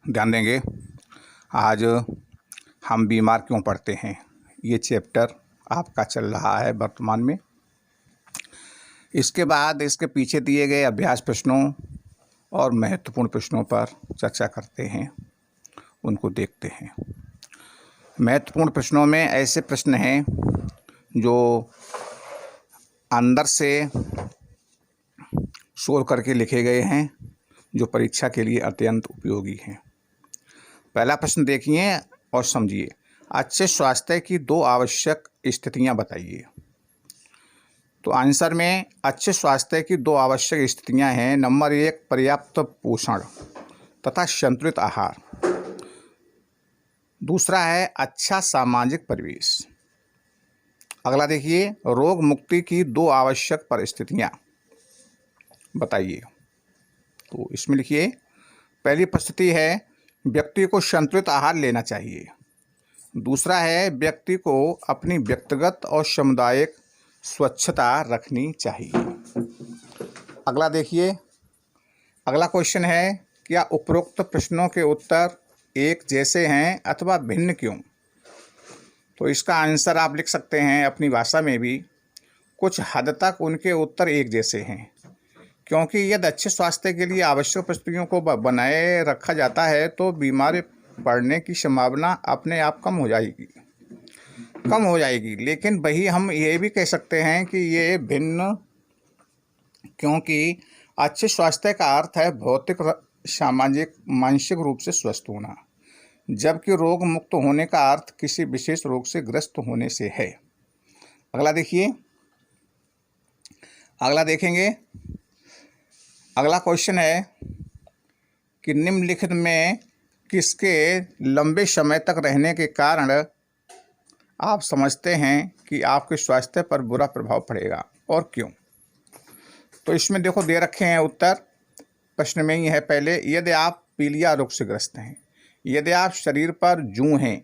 ध्यान देंगे। आज हम बीमार क्यों पड़ते हैं, ये चैप्टर आपका चल रहा है वर्तमान में। इसके बाद इसके पीछे दिए गए अभ्यास प्रश्नों और महत्वपूर्ण प्रश्नों पर चर्चा करते हैं, उनको देखते हैं। महत्वपूर्ण प्रश्नों में ऐसे प्रश्न हैं जो अंदर से सोच करके लिखे गए हैं, जो परीक्षा के लिए अत्यंत उपयोगी हैं। पहला प्रश्न देखिए और समझिए। अच्छे स्वास्थ्य की दो आवश्यक स्थितियां बताइए। तो आंसर में अच्छे स्वास्थ्य की दो आवश्यक स्थितियां हैं। नंबर 1, पर्याप्त पोषण तथा संतुलित आहार। दूसरा है अच्छा सामाजिक परिवेश। अगला देखिए, रोग मुक्ति की दो आवश्यक परिस्थितियां बताइए। तो इसमें लिखिए, पहली परिस्थिति है व्यक्ति को संतुलित आहार लेना चाहिए। दूसरा है व्यक्ति को अपनी व्यक्तिगत और सामुदायिक स्वच्छता रखनी चाहिए। अगला देखिए, अगला क्वेश्चन है, क्या उपरोक्त प्रश्नों के उत्तर एक जैसे हैं अथवा भिन्न क्यों? तो इसका आंसर आप लिख सकते हैं अपनी भाषा में भी, कुछ हद तक उनके उत्तर एक जैसे हैं, क्योंकि यदि अच्छे स्वास्थ्य के लिए आवश्यक परिस्थितियों को बनाए रखा जाता है तो बीमार पड़ने की संभावना अपने आप कम हो जाएगी। लेकिन वही हम ये भी कह सकते हैं कि ये भिन्न, क्योंकि अच्छे स्वास्थ्य का अर्थ है भौतिक, सामाजिक, मानसिक रूप से स्वस्थ होना, जबकि रोग मुक्त होने का अर्थ किसी विशेष रोग से ग्रस्त होने से है। अगला देखिए, अगला देखेंगे। अगला क्वेश्चन है कि निम्नलिखित में किसके लंबे समय तक रहने के कारण आप समझते हैं कि आपके स्वास्थ्य पर बुरा प्रभाव पड़ेगा और क्यों? तो इसमें देखो दे रखे हैं उत्तर, प्रश्न में ही है। पहले, यदि आप पीलिया रोग से ग्रस्त हैं, यदि आप शरीर पर जूं हैं,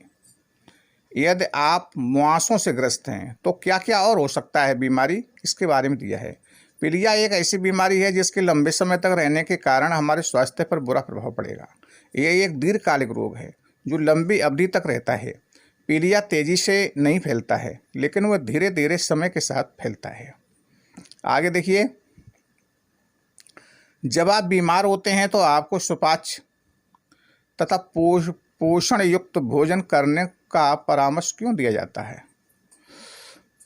यदि आप मुआसों से ग्रस्त हैं, तो क्या क्या और हो सकता है बीमारी, इसके बारे में दिया है। पीलिया एक ऐसी बीमारी है जिसके लंबे समय तक रहने के कारण हमारे स्वास्थ्य पर बुरा प्रभाव पड़ेगा। यह एक दीर्घकालिक रोग है जो लंबी अवधि तक रहता है। पीलिया तेजी से नहीं फैलता है, लेकिन वह धीरे धीरे समय के साथ फैलता है। आगे देखिए, जब आप बीमार होते हैं तो आपको सुपाच्य तथा पोषण युक्त भोजन करने का परामर्श क्यों दिया जाता है?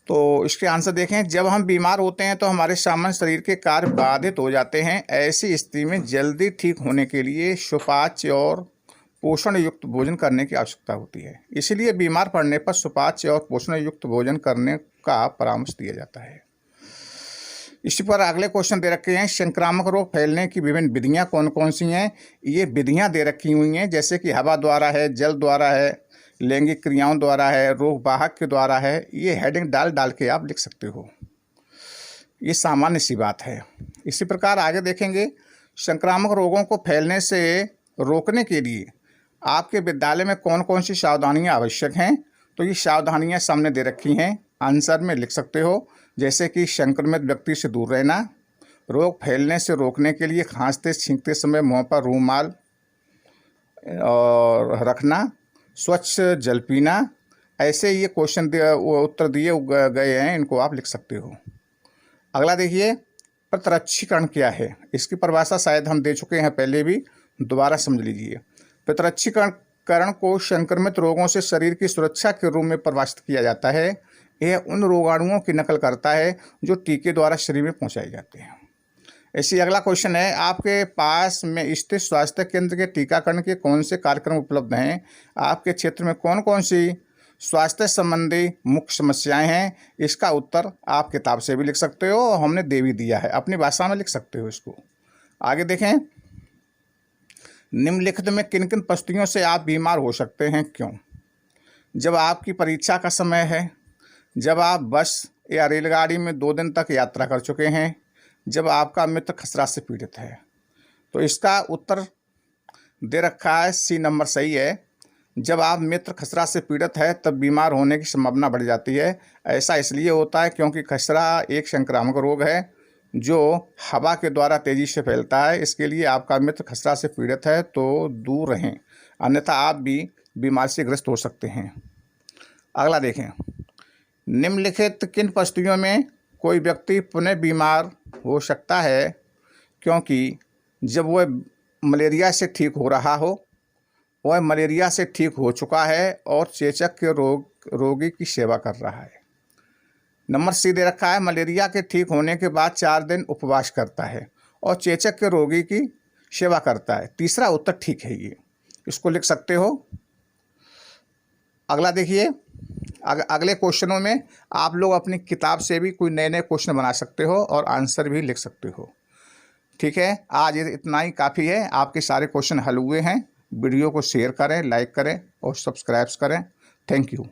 तो इसके आंसर देखें। जब हम बीमार होते हैं तो हमारे सामान्य शरीर के कार्य बाधित हो जाते हैं। ऐसी स्थिति में जल्दी ठीक होने के लिए सुपाच्य और पोषण युक्त भोजन करने की आवश्यकता होती है। इसलिए बीमार पड़ने पर सुपाच्य और पोषण युक्त भोजन करने का परामर्श दिया जाता है। इसी पर अगले क्वेश्चन दे रखे हैं, संक्रामक रोग फैलने की विभिन्न विधियां कौन कौन सी हैं? ये विधियां दे रखी हुई हैं, जैसे कि हवा द्वारा है, जल द्वारा है, लैंगिक क्रियाओं द्वारा है, रोग वाहक के द्वारा है। ये हेडिंग डाल के आप लिख सकते हो, ये सामान्य सी बात है। इसी प्रकार आगे देखेंगे, संक्रामक रोगों को फैलने से रोकने के लिए आपके विद्यालय में कौन कौन सी सावधानियाँ आवश्यक हैं? तो ये सावधानियाँ सामने दे रखी हैं, आंसर में लिख सकते हो। जैसे कि संक्रमित व्यक्ति से दूर रहना, रोग फैलने से रोकने के लिए खांसते छींकते समय मुंह पर रूमाल और रखना, स्वच्छ जल पीना। ऐसे ये क्वेश्चन उत्तर दिए गए हैं, इनको आप लिख सकते हो। अगला देखिए, प्रतिरक्षीकरण क्या है? इसकी परिभाषा शायद हम दे चुके हैं पहले भी, दोबारा समझ लीजिए। प्रतिरक्षीकरण को संक्रमित रोगों से शरीर की सुरक्षा के रूप में परिभाषित किया जाता है। यह उन रोगाणुओं की नकल करता है जो टीके द्वारा शरीर में पहुंचाए जाते हैं। ऐसे अगला क्वेश्चन है, आपके पास में स्थित स्वास्थ्य केंद्र के टीकाकरण के कौन से कार्यक्रम उपलब्ध हैं? आपके क्षेत्र में कौन कौन सी स्वास्थ्य संबंधी मुख्य समस्याएं हैं? इसका उत्तर आप किताब से भी लिख सकते हो, हमने दे भी दिया है, अपनी भाषा में लिख सकते हो इसको। आगे देखें, निम्नलिखित में किन किन परिस्थितियों से आप बीमार हो सकते हैं, क्यों? जब आपकी परीक्षा का समय है, जब आप बस या रेलगाड़ी में 2 दिन तक यात्रा कर चुके हैं, जब आपका मित्र खसरा से पीड़ित है। तो इसका उत्तर दे रखा है, सी नंबर सही है। जब आप मित्र खसरा से पीड़ित है तब बीमार होने की संभावना बढ़ जाती है। ऐसा इसलिए होता है क्योंकि खसरा एक संक्रामक रोग है जो हवा के द्वारा तेज़ी से फैलता है। इसके लिए आपका मित्र खसरा से पीड़ित है तो दूर रहें, अन्यथा आप भी बीमारी से ग्रस्त हो सकते हैं। अगला देखें, निम्नलिखित किन परिस्थितियों में कोई व्यक्ति पुनः बीमार हो सकता है? क्योंकि जब वह मलेरिया से ठीक हो रहा हो, वह मलेरिया से ठीक हो चुका है और चेचक के रोगी की सेवा कर रहा है। नंबर सी दे रखा है, मलेरिया के ठीक होने के बाद 4 दिन उपवास करता है और चेचक के रोगी की सेवा करता है। तीसरा उत्तर ठीक है, ये इसको लिख सकते हो। अगला देखिए, अगले क्वेश्चनों में आप लोग अपनी किताब से भी कोई नए नए क्वेश्चन बना सकते हो और आंसर भी लिख सकते हो। ठीक है, आज इतना ही काफ़ी है। आपके सारे क्वेश्चन हल हुए हैं। वीडियो को शेयर करें, लाइक करें और सब्सक्राइब करें। Thank you.